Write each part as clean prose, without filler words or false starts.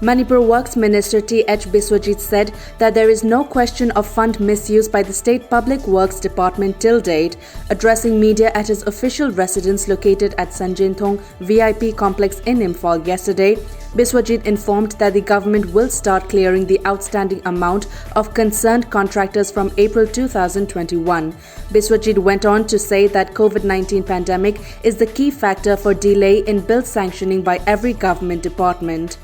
Manipur Works Minister T.H. BISWAJIT said that there is no question of fund misuse by the State Public Works Department till date. Addressing media at his official residence located at Sanjinthong VIP complex in Imphal yesterday, BISWAJIT informed that the government will start clearing the outstanding amount of concerned contractors from April 2021. BISWAJIT went on to say that COVID-19 pandemic is the key factor for delay in bill sanctioning by every government department.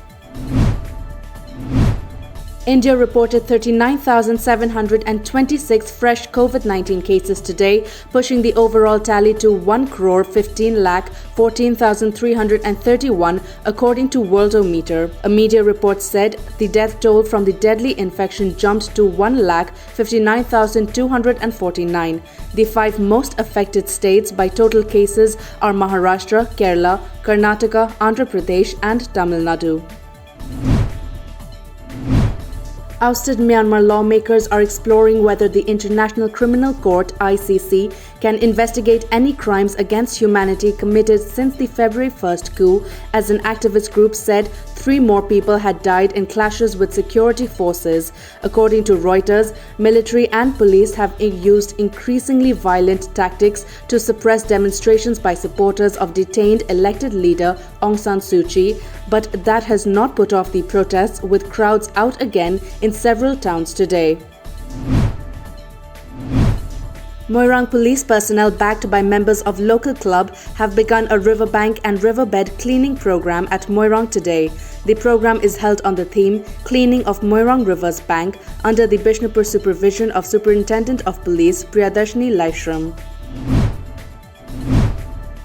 India reported 39,726 fresh COVID-19 cases today, pushing the overall tally to 1,15,14,331 according to Worldometer. A media report said the death toll from the deadly infection jumped to 1,59,249. The 5 most affected states by total cases are Maharashtra, Kerala, Karnataka, Andhra Pradesh and Tamil Nadu. Ousted Myanmar lawmakers are exploring whether the International Criminal Court (ICC) can investigate any crimes against humanity committed since the February 1st coup, as an activist group said 3 more people had died in clashes with security forces. According to Reuters, military and police have used increasingly violent tactics to suppress demonstrations by supporters of detained elected leader Aung San Suu Kyi, but that has not put off the protests, with crowds out again in several towns today. MOIRANG police personnel backed by members of local club have begun a riverbank and riverbed cleaning program at MOIRANG today. The program is held on the theme Cleaning of MOIRANG River's Bank under the Bishnupur supervision of Superintendent of Police Priyadarshini Laishram.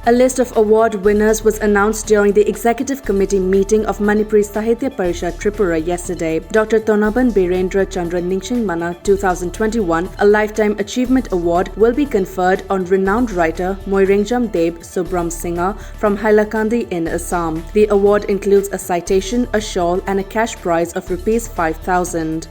A list of award winners was announced during the executive committee meeting of Manipuri SAHITYA PARISHAD Tripura yesterday. Dr. Tonaban Birendra Chandra Ningsing Mana 2021, a Lifetime Achievement Award, will be conferred on renowned writer Moirangjam Deb Subram Singha from Hailakandi in Assam. The award includes a citation, a shawl and a cash prize of ₹5,000.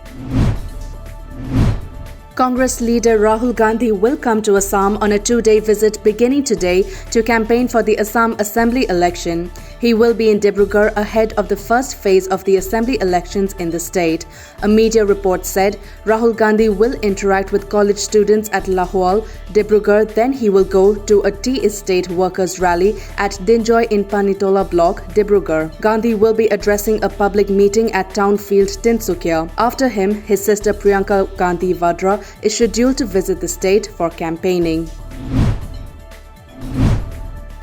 Congress leader Rahul Gandhi will come to Assam on a 2-day visit beginning today to campaign for the Assam Assembly election. He will be in Dibrugarh ahead of the first phase of the Assembly elections in the state. A media report said Rahul Gandhi will interact with college students at Rahul, Dibrugarh, then he will go to a tea estate workers rally at Dinjoy in Panitola block, Dibrugarh. Gandhi will be addressing a public meeting at Townfield, Tinsukia. After him, his sister Priyanka Gandhi Vadra is scheduled to visit the state for campaigning.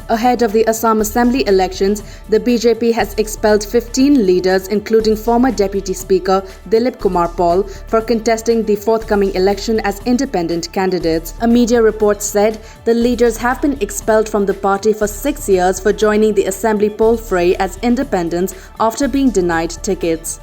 Ahead of the Assam Assembly elections, the BJP has expelled 15 leaders, including former Deputy Speaker Dilip Kumar Paul, for contesting the forthcoming election as independent candidates. A media report said the leaders have been expelled from the party for 6 years for joining the Assembly poll fray as independents after being denied tickets.